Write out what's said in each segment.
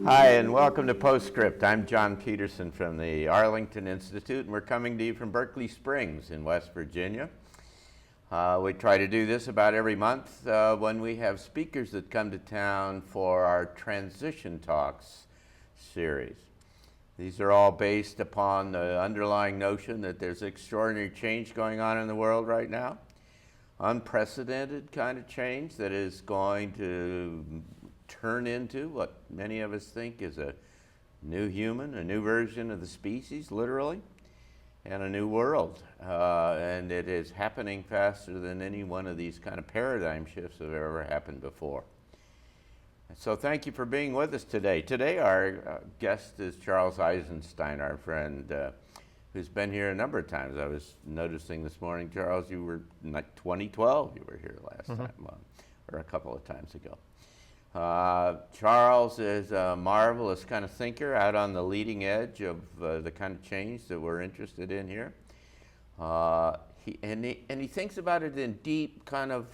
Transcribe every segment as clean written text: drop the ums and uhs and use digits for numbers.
Hi, and welcome to Postscript. I'm John Petersen from the Arlington Institute, and we're coming to you from Berkeley Springs in West Virginia. We try to do this about every month when we have speakers that come to town for our Transition Talks series. These are all based upon the underlying notion that there's extraordinary change going on in the world right now. Unprecedented kind of change that is going to turn into what many of us think is a new human, a new version of the species, literally, and a new world. And it is happening faster than any one of these kind of paradigm shifts have ever happened before. So thank you for being with us today. Today our guest is Charles Eisenstein, our friend, who's been here a number of times. I was noticing this morning, Charles, you were in 2012, you were here last time, or a couple of times ago. Charles is a marvelous kind of thinker out on the leading edge of the kind of change that we're interested in here. He thinks about it in deep kind of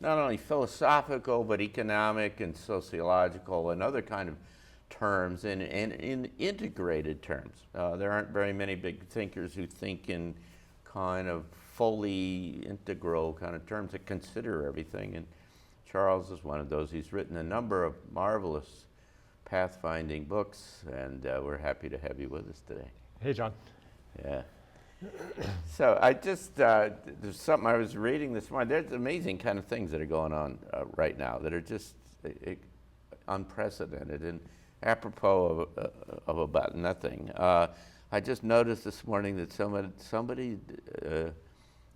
not only philosophical but economic and sociological and other kind of terms and in integrated terms. There aren't very many big thinkers who think in kind of fully integral kind of terms that consider everything. And Charles is one of those. He's written a number of marvelous pathfinding books, and we're happy to have you with us today. Hey, John. Yeah. So I just, there's something I was reading this morning. There's amazing kind of things that are going on right now that are just unprecedented and apropos of about nothing. I just noticed this morning that somebody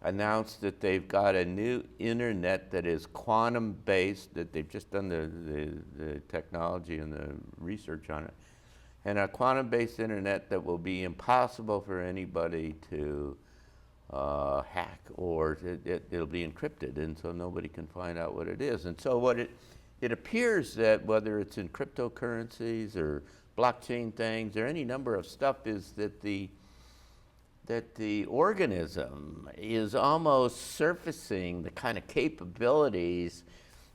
announced that they've got a new internet that is quantum based, that they've just done the technology and the research on it, and a quantum based internet that will be impossible for anybody to hack, or it'll be encrypted, and so nobody can find out what it is. And so what it appears that whether it's in cryptocurrencies or blockchain things or any number of stuff is that the organism is almost surfacing the kind of capabilities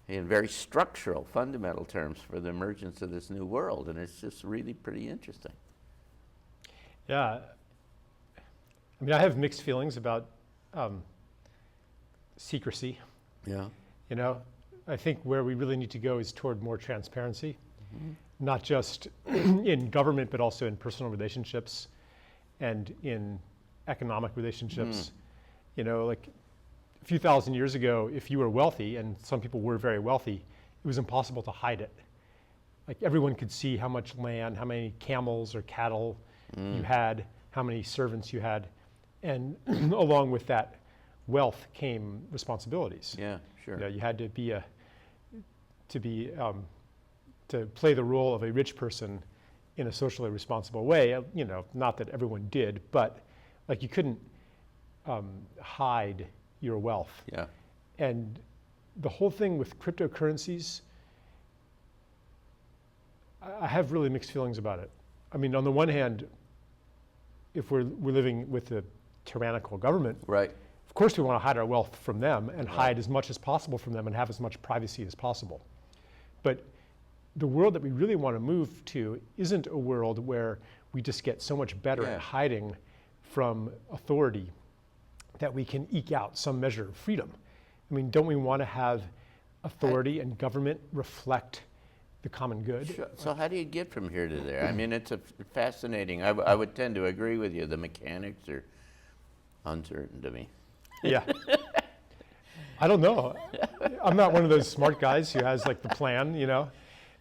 in very structural, fundamental terms for the emergence of this new world, and it's just really pretty interesting. Yeah, I mean, I have mixed feelings about secrecy. Yeah. You know, I think where we really need to go is toward more transparency, not just in government, but also in personal relationships and in economic relationships. You know, like a few thousand years ago, if you were wealthy, and some people were very wealthy, it was impossible to hide it. Like everyone could see how much land, how many camels or cattle you had, how many servants you had, and along with that wealth came responsibilities. Yeah, sure. You know, you had to play the role of a rich person in a socially responsible way. You know, not that everyone did, but like you couldn't hide your wealth. Yeah. And the whole thing with cryptocurrencies, I have really mixed feelings about it. I mean, on the one hand, if we're living with a tyrannical government, Right. of course we want to hide our wealth from them and hide as much as possible from them and have as much privacy as possible. But the world that we really want to move to isn't a world where we just get so much better at hiding from authority that we can eke out some measure of freedom. I mean, don't we want to have authority and government reflect the common good? Sure. So how do you get from here to there? I mean, it's a fascinating, I would tend to agree with you. The mechanics are uncertain to me. Yeah. I don't know. I'm not one of those smart guys who has like the plan, you know?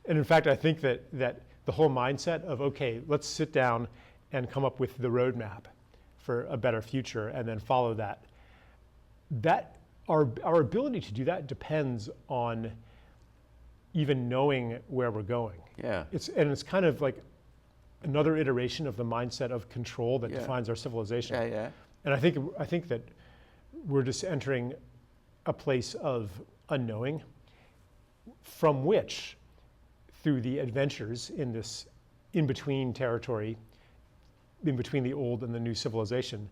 And in fact, I think that the whole mindset of, okay, let's sit down and come up with the roadmap for a better future and then follow that. Our ability to do that depends on even knowing where we're going. Yeah. It's kind of like another iteration of the mindset of control that defines our civilization. Yeah, yeah. And I think that we're just entering a place of unknowing from which, through the adventures in this in-between territory, in between the old and the new civilization,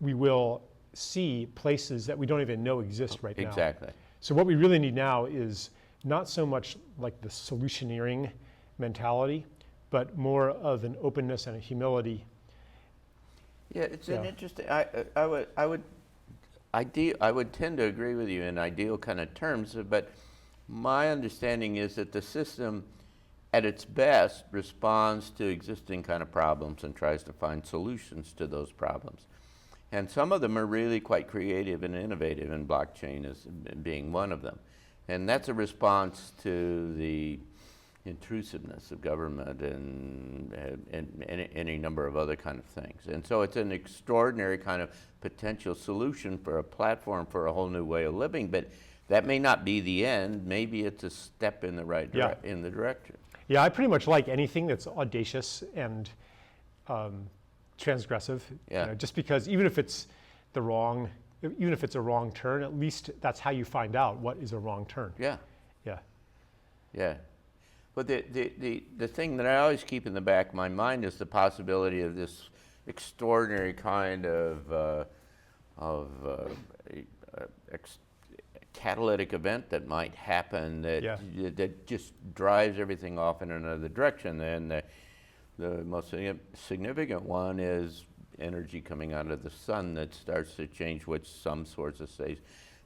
we will see places that we don't even know exist right now. Exactly. So what we really need now is not so much like the solutioneering mentality, but more of an openness and a humility. Yeah, it's an Yeah. interesting. I would tend to agree with you in ideal kind of terms, but my understanding is that the system, at its best, responds to existing kind of problems and tries to find solutions to those problems. And some of them are really quite creative and innovative, and blockchain is being one of them. And that's a response to the intrusiveness of government and any number of other kind of things. And so it's an extraordinary kind of potential solution for a platform for a whole new way of living, but that may not be the end. Maybe it's a step in the right in the direction. Yeah, I pretty much like anything that's audacious and transgressive. Yeah. You know, just because even if it's a wrong turn, at least that's how you find out what is a wrong turn. Yeah. Yeah. Yeah. But the thing that I always keep in the back of my mind is the possibility of this extraordinary kind of catalytic event that might happen that just drives everything off in another direction. And the most significant one is energy coming out of the sun that starts to change, which some sources say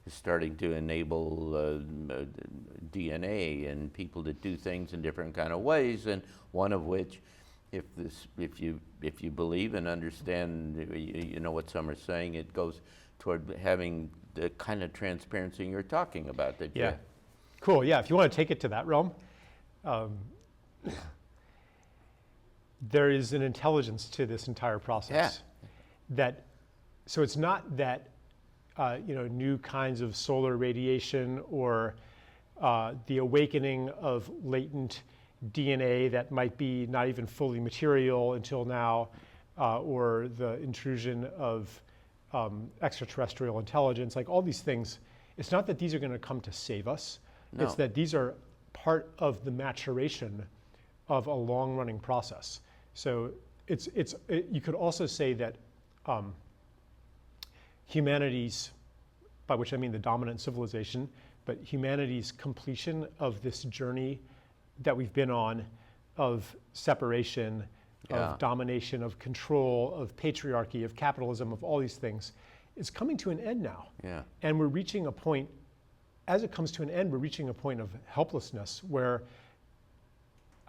is starting to enable DNA and people to do things in different kind of ways, and one of which, if you believe and understand, you know what some are saying, it goes toward having the kind of transparency you're talking about. Yeah. Cool. Yeah. If you want to take it to that realm, there is an intelligence to this entire process. Yeah. So it's not that new kinds of solar radiation or the awakening of latent DNA that might be not even fully material until now, or the intrusion of extraterrestrial intelligence, like all these things. It's not that these are going to come to save us. No. It's that these are part of the maturation of a long-running process. So you could also say that humanity's, by which I mean the dominant civilization, but humanity's completion of this journey that we've been on of separation, of domination, of control, of patriarchy, of capitalism, of all these things, is coming to an end now. Yeah. And we're reaching a point, as it comes to an end, we're reaching a point of helplessness where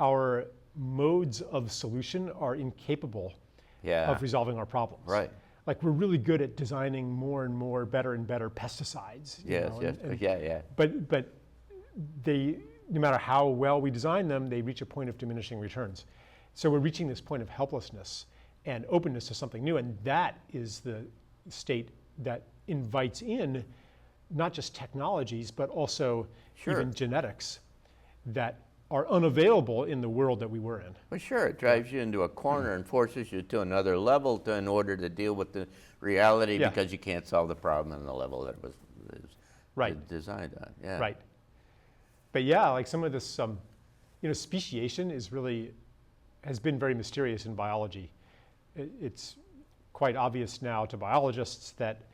our modes of solution are incapable of resolving our problems. Right. Like we're really good at designing more and more better and better pesticides. But they, no matter how well we design them, they reach a point of diminishing returns. So we're reaching this point of helplessness and openness to something new, and that is the state that invites in not just technologies, but also even genetics that are unavailable in the world that we were in. Well, sure, it drives you into a corner and forces you to another level in order to deal with the reality because you can't solve the problem on the level that it was designed on. Yeah. Right. But yeah, like some of this, speciation has been very mysterious in biology. It's quite obvious now to biologists that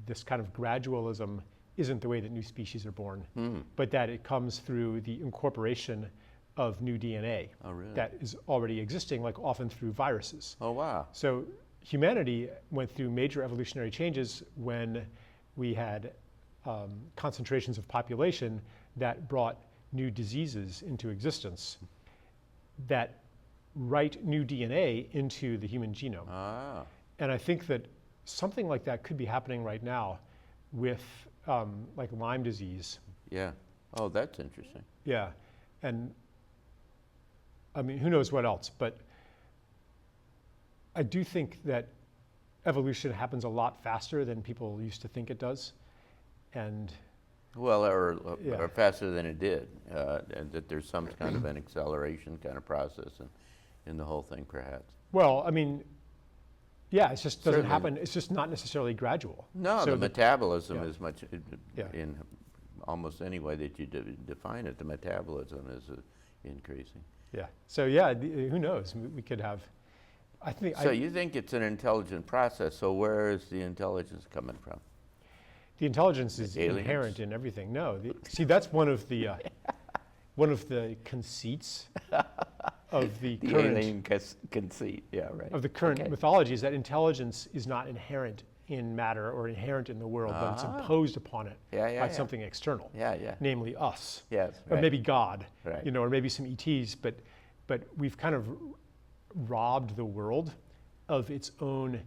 this kind of gradualism isn't the way that new species are born, but that it comes through the incorporation of new DNA that is already existing, like often through viruses. Oh, wow. So humanity went through major evolutionary changes when we had concentrations of population that brought new diseases into existence that write new DNA into the human genome. And I think that something like that could be happening right now with like Lyme disease. Yeah. Oh, that's interesting. Yeah. And I mean, who knows what else, but I do think that evolution happens a lot faster than people used to think it does. And well, or faster than it did, and that there's some kind of an acceleration kind of process in the whole thing, perhaps. Well, I mean, yeah, it just doesn't happen. It's just not necessarily gradual. No, so the metabolism is much, in almost any way that you define it, the metabolism is increasing. Yeah. So yeah, who knows? We could have. I think. So you think it's an intelligent process? So where is the intelligence coming from? The intelligence is inherent in everything. No, see, that's one of the. one of the conceits of the The current alien conceit, yeah, right. of the current Okay. mythology is that intelligence is not inherent in matter or inherent in the world, but it's imposed upon it Yeah, yeah, by yeah. something external, Yeah. namely us, Yes, or right. maybe God, Right. you know, or maybe some ETs. But we've kind of robbed the world of its own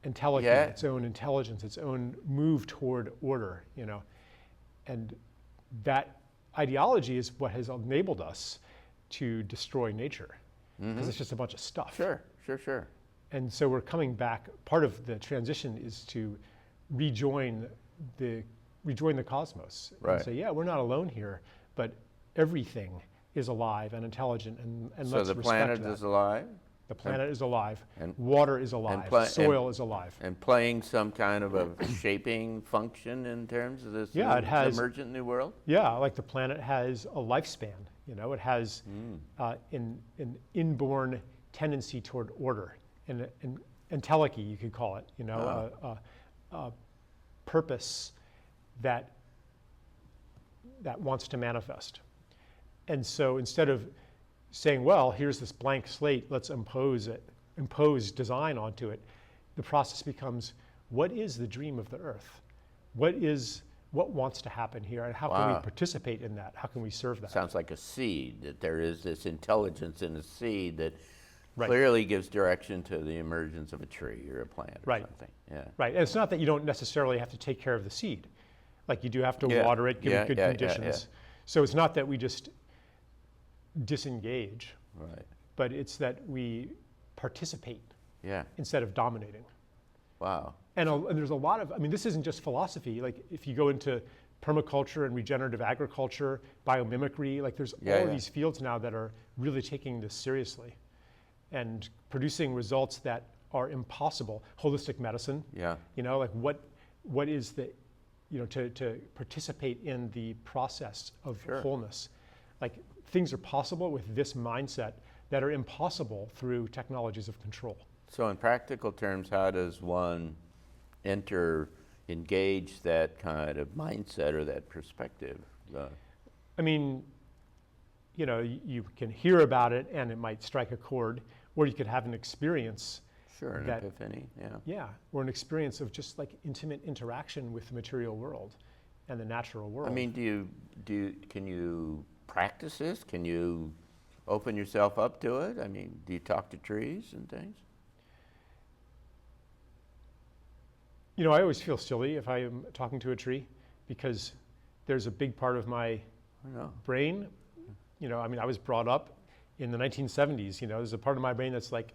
intelligence, Yeah. its own intelligence, its own move toward order, you know, and that ideology is what has enabled us to destroy nature, because it's just a bunch of stuff. Sure. And so we're coming back. Part of the transition is to rejoin the cosmos Right. and say, yeah, we're not alone here, but everything is alive and intelligent, and So let's the respect planet that. is alive The planet is alive. and- Water is alive. Soil is alive. and playing some kind of a shaping function in terms of this Yeah, it has- emergent new world? Yeah, like the planet has a lifespan. You know, it has an inborn tendency toward order, and entelechy, you could call it. You know, a purpose that wants to manifest. And so instead of saying, well, here's this blank slate, let's impose design onto it, the process becomes, what is the dream of the earth? What wants to happen here, and how can we participate in that? How can we serve that? Sounds like a seed, that there is this intelligence in a seed that Right. clearly gives direction to the emergence of a tree or a plant or Right. something. Yeah. Right, and it's not that you don't necessarily have to take care of the seed. Like, you do have to Yeah. water it, give it good Yeah. conditions. So it's not that we just disengage, Right. but it's that we participate Yeah. instead of dominating. Wow. And there's a lot of, I mean, this isn't just philosophy. Like, if you go into permaculture and regenerative agriculture, biomimicry, like there's all of these fields now that are really taking this seriously and producing results that are impossible. Holistic medicine, Yeah. you know, like what is the, you know, to participate in the process of wholeness. Like, things are possible with this mindset that are impossible through technologies of control. So in practical terms, how does one engage that kind of mindset or that perspective? I mean, you know, you can hear about it and it might strike a chord, or you could have an experience. Sure, an epiphany, yeah. Yeah, or an experience of just like intimate interaction with the material world and the natural world. I mean, can you practice this? Can you open yourself up to it? I mean, do you talk to trees and things? You know, I always feel silly if I am talking to a tree, because there's a big part of my brain, you know, I mean, I was brought up in the 1970s, you know, there's a part of my brain that's like,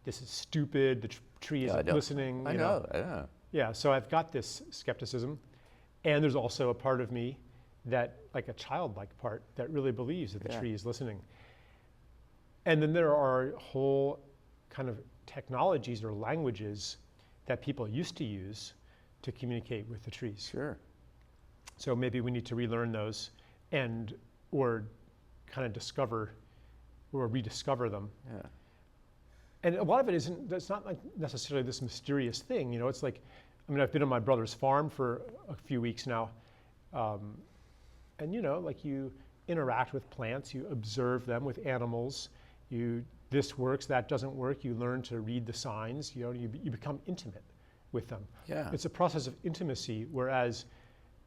this is stupid, the tree isn't listening. I know, yeah. Yeah, so I've got this skepticism, and there's also a part of me that, like a childlike part, that really believes that the tree is listening. And then there are whole kind of technologies or languages that people used to use to communicate with the trees. Sure. So maybe we need to relearn those or kind of discover or rediscover them. Yeah. And a lot of it that's not like necessarily this mysterious thing, you know, it's like, I mean, I've been on my brother's farm for a few weeks now. And you know, like, you interact with plants, you observe them with animals, this works, that doesn't work, you learn to read the signs, you know, you become intimate with them. Yeah. It's a process of intimacy, whereas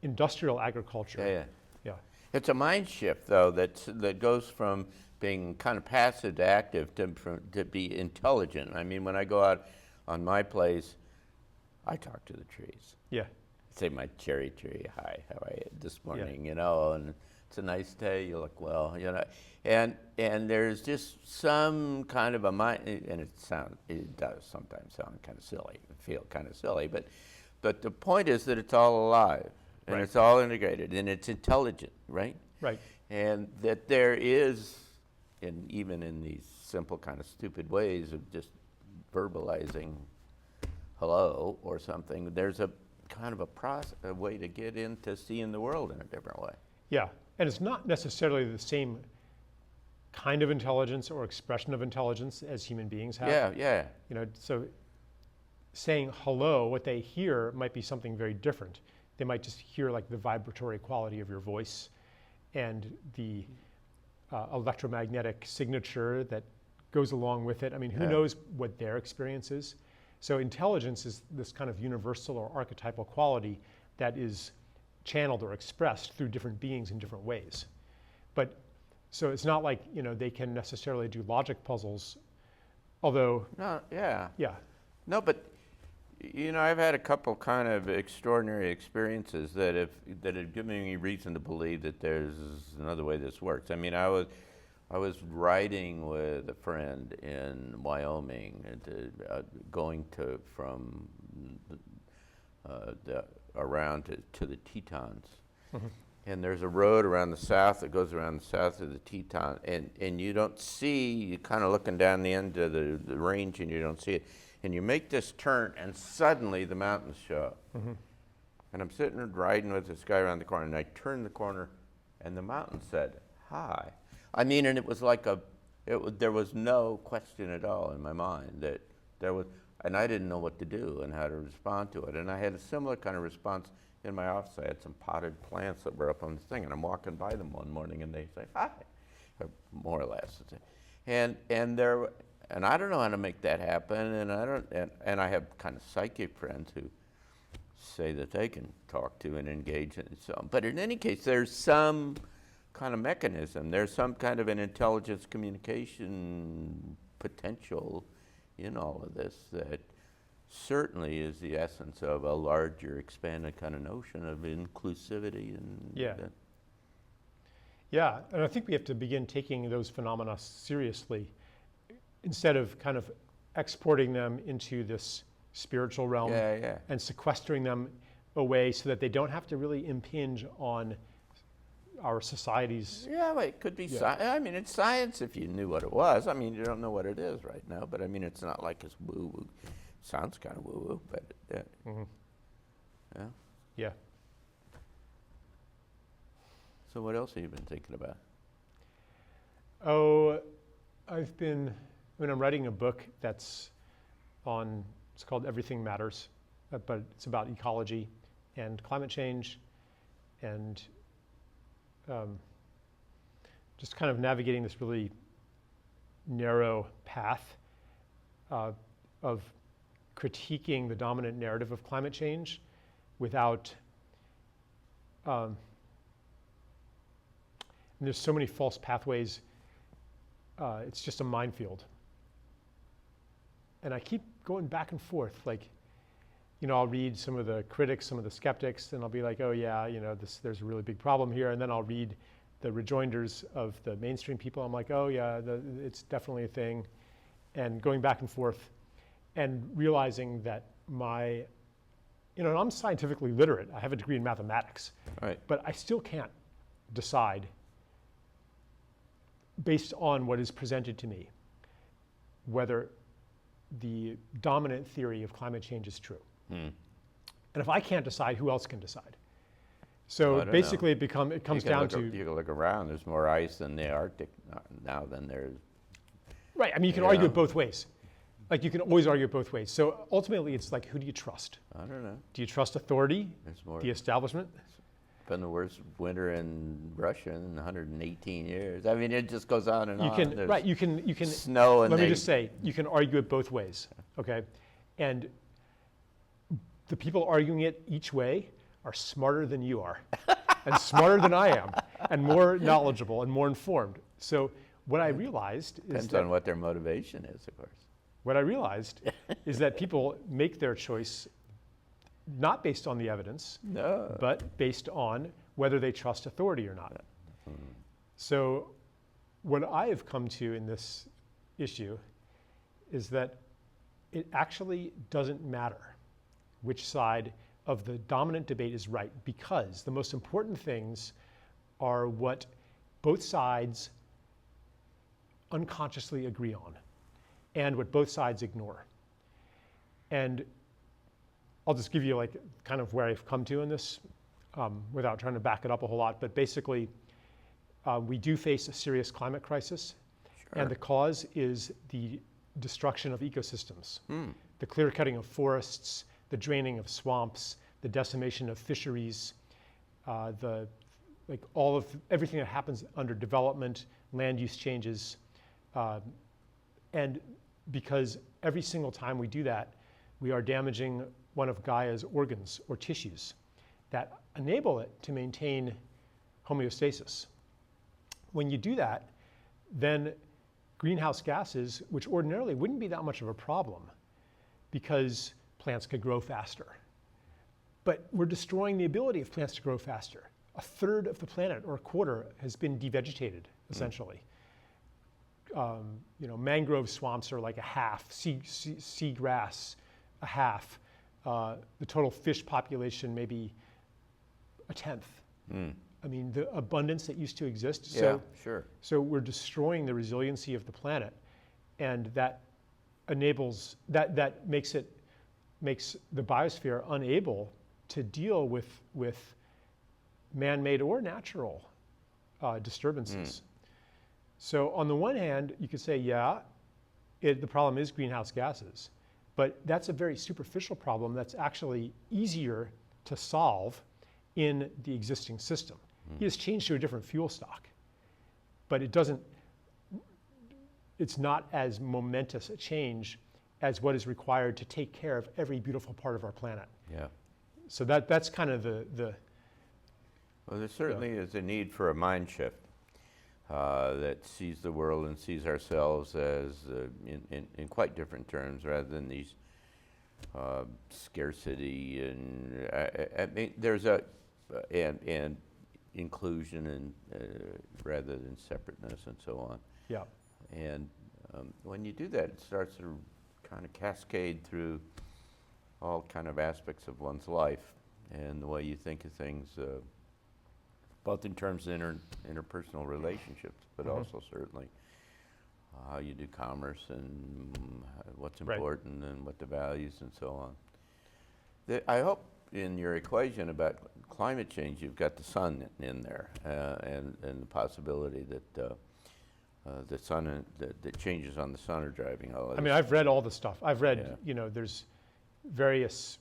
industrial agriculture. Yeah. It's a mind shift, though, that goes from being kind of passive to active to be intelligent. I mean, when I go out on my place, I talk to the trees. Yeah. Say my cherry tree, hi, how are you this morning, you know, and it's a nice day, you look well, you know, and there's just some kind of a mind, and it does sometimes sound kind of silly, feel kind of silly, but the point is that it's all alive, and it's all integrated, and it's intelligent, right? Right. And that there is, even in these simple kind of stupid ways of just verbalizing hello or something, there's a kind of a way to get into seeing the world in a different way. Yeah, and it's not necessarily the same kind of intelligence or expression of intelligence as human beings have. Yeah. You know, so saying hello, what they hear might be something very different. They might just hear like the vibratory quality of your voice, and the electromagnetic signature that goes along with it. I mean, who knows what their experience is? So intelligence is this kind of universal or archetypal quality that is channeled or expressed through different beings in different ways. But so it's not like, you know, they can necessarily do logic puzzles, although. No, yeah. Yeah. No, but you know, I've had a couple kind of extraordinary experiences that have given me reason to believe that there's another way this works. I mean, I was riding with a friend in Wyoming, going from around to the Tetons. Mm-hmm. And there's a road around the south that goes around the south of the Tetons, and you don't see, you're kind of looking down the end of the range and you don't see it. And you make this turn and suddenly the mountains show up. Mm-hmm. And I'm sitting and riding with this guy around the corner, and I turned the corner and the mountain said, "Hi." I mean, and it was like there was no question at all in my mind that there was, and I didn't know what to do and how to respond to it. And I had a similar kind of response in my office. I had some potted plants that were up on the thing, and I'm walking by them one morning, and they say, "Hi," or more or less. And I don't know how to make that happen, and I have kind of psychic friends who say that they can talk to and engage in so. But in any case, there's some kind of mechanism. There's some kind of an intelligence communication potential in all of this that certainly is the essence of a larger, expanded kind of notion of inclusivity and. Yeah, and I think we have to begin taking those phenomena seriously, instead of kind of exporting them into this spiritual realm and sequestering them away so that they don't have to really impinge on our societies. Yeah, well, it could be I mean, it's science if you knew what it was. I mean, you don't know what it is right now, but I mean, it's not like it's woo-woo. Sounds kind of woo-woo, but Yeah. So what else have you been thinking about? Oh, I'm writing a book it's called Everything Matters, but it's about ecology and climate change and just kind of navigating this really narrow path of critiquing the dominant narrative of climate change without, and there's so many false pathways, it's just a minefield. And I keep going back and forth, like, you know, I'll read some of the critics, some of the skeptics, and I'll be like, oh yeah, you know, there's a really big problem here. And then I'll read the rejoinders of the mainstream people. I'm like, oh yeah, it's definitely a thing. And going back and forth and realizing that I'm scientifically literate. I have a degree in mathematics, right. But I still can't decide based on what is presented to me whether the dominant theory of climate change is true. And if I can't decide, who else can decide? So basically it comes down to. You can look around, there's more ice in the Arctic now than there's. Right, I mean, you can argue it both ways. Like, you can always argue it both ways. So ultimately it's like, who do you trust? I don't know. Do you trust authority, the establishment? It's been the worst winter in Russia in 118 years. I mean, it just goes on and on. You can snow and let me just say, you can argue it both ways, okay? And the people arguing it each way are smarter than you are, and smarter than I am, and more knowledgeable and more informed. So what I realized depends on what their motivation is, of course. What I realized is that people make their choice not based on the evidence, but based on whether they trust authority or not. So what I have come to in this issue is that it actually doesn't matter which side of the dominant debate is right, because the most important things are what both sides unconsciously agree on and what both sides ignore. And I'll just give you like kind of where I've come to in this without trying to back it up a whole lot. But basically, we do face a serious climate crisis. Sure. And the cause is the destruction of ecosystems, the clear cutting of forests, the draining of swamps, the decimation of fisheries, the like everything that happens under development, land use changes, and because every single time we do that, we are damaging one of Gaia's organs or tissues that enable it to maintain homeostasis. When you do that, then greenhouse gases, which ordinarily wouldn't be that much of a problem because plants could grow faster. But we're destroying the ability of plants to grow faster. A third of the planet, or a quarter, has been devegetated, essentially. Mangrove swamps are like a half, seagrass a half. The total fish population maybe a tenth. I mean, the abundance that used to exist. Yeah, sure. So we're destroying the resiliency of the planet, and that enables that makes the biosphere unable to deal with man-made or natural disturbances. So on the one hand, you could say, yeah, the problem is greenhouse gases, but that's a very superficial problem that's actually easier to solve in the existing system. You just change to a different fuel stock, but it's not as momentous a change as what is required to take care of every beautiful part of our planet. Yeah. So that's kind of the Well, there certainly is a need for a mind shift that sees the world and sees ourselves as in quite different terms, rather than these scarcity and I mean, there's and inclusion and rather than separateness and so on. yeah. And when you do that, it starts to kind of cascade through all kind of aspects of one's life and the way you think of things, both in terms of interpersonal relationships, but also certainly how you do commerce and what's important and what the values and so on. I hope in your equation about climate change, you've got the sun in there and the possibility that the sun, the changes on the sun are driving all of this. I mean, I've read all the stuff. I've read, there's various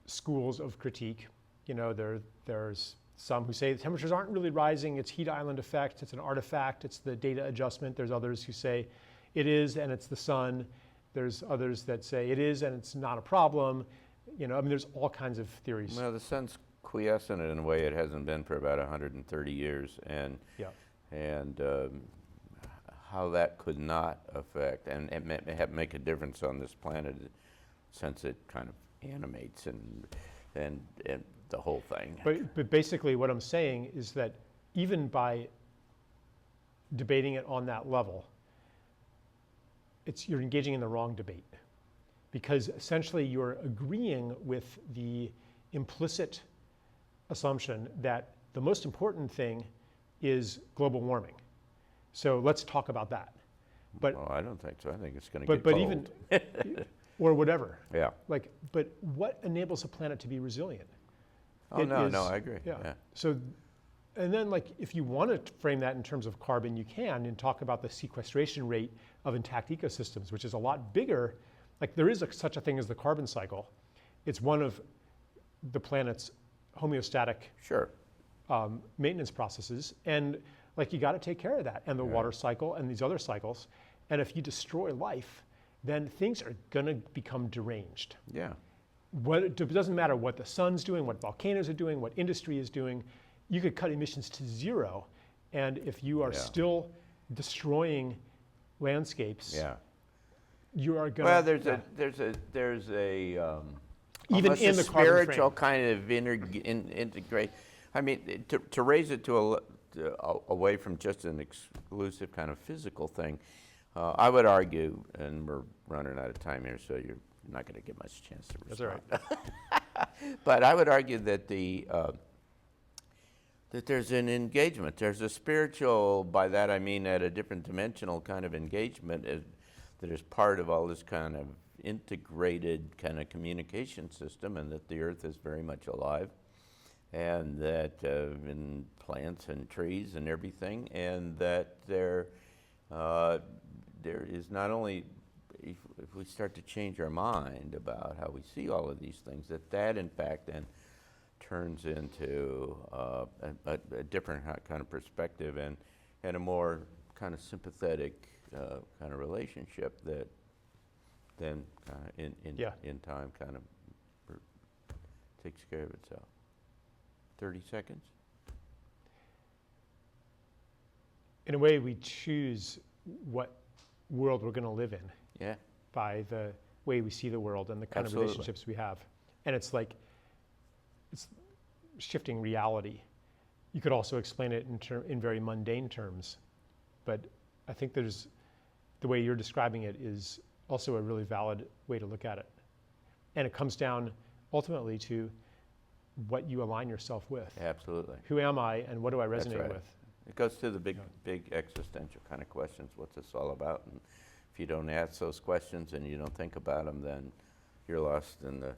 schools of critique. There's some who say the temperatures aren't really rising, it's heat island effect, it's an artifact, it's the data adjustment. There's others who say it is and it's the sun. There's others that say it is and it's not a problem. I mean, there's all kinds of theories. Well, the sun's quiescent in a way it hasn't been for about 130 years, and how that could not affect and make a difference on this planet, since it kind of animates and the whole thing. But basically what I'm saying is that even by debating it on that level, you're engaging in the wrong debate, because essentially you're agreeing with the implicit assumption that the most important thing is global warming. So let's talk about that. But well, I don't think so. I think it's going to get but cold. even or whatever. Yeah. But what enables a planet to be resilient? Oh, no, I agree. Yeah. So, and then if you want to frame that in terms of carbon, you can, and talk about the sequestration rate of intact ecosystems, which is a lot bigger. There is such a thing as the carbon cycle. It's one of the planet's homeostatic maintenance processes, and you got to take care of that, and the water cycle and these other cycles. And if you destroy life, then things are going to become deranged. Yeah. It doesn't matter what the sun's doing, what volcanoes are doing, what industry is doing. You could cut emissions to zero, and if you are still destroying landscapes, you are going. Well, there's a even in the spiritual kind of integrate. I mean, to raise it to away from just an exclusive kind of physical thing, I would argue, and we're running out of time here, so you're not going to get much chance to respond. That's all right. But I would argue that that there's an engagement. There's a spiritual, by that I mean at a different dimensional kind of engagement that is part of all this kind of integrated kind of communication system, and that the Earth is very much alive, and that in plants and trees and everything, and that there is not only, if we start to change our mind about how we see all of these things, that in fact then turns into a different kind of perspective and a more kind of sympathetic kind of relationship that then in time kind of takes care of itself. 30 seconds? In a way, we choose what world we're going to live in Yeah. by the way we see the world and the kind Absolutely. of relationships we have. And it's like, it's shifting reality. You could also explain it in very mundane terms, but I think there's, the way you're describing it is also a really valid way to look at it. And it comes down ultimately to what you align yourself with. Absolutely. Who am I and what do I That's resonate right. with? It goes to the big existential kind of questions. What's this all about? And if you don't ask those questions and you don't think about them, then you're lost in the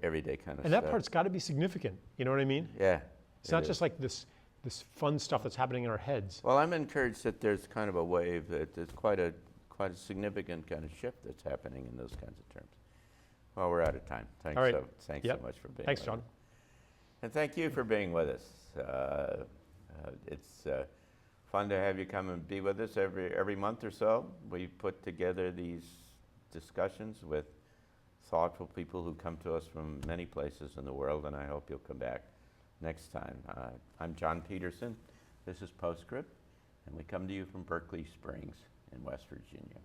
everyday kind of and stuff. that part's got to be significant. You know what I mean? Yeah. It's not just like this fun stuff that's happening in our heads. Well, I'm encouraged that there's kind of a wave, that there's quite a significant kind of shift that's happening in those kinds of terms. Well, we're out of time. Thanks, All right. Thanks Yep. so much for being Thanks, with John. us. And thank you for being with us. It's fun to have you come and be with us every month or so. We put together these discussions with thoughtful people who come to us from many places in the world, and I hope you'll come back next time. I'm John Petersen. This is Postscript, and we come to you from Berkeley Springs in West Virginia.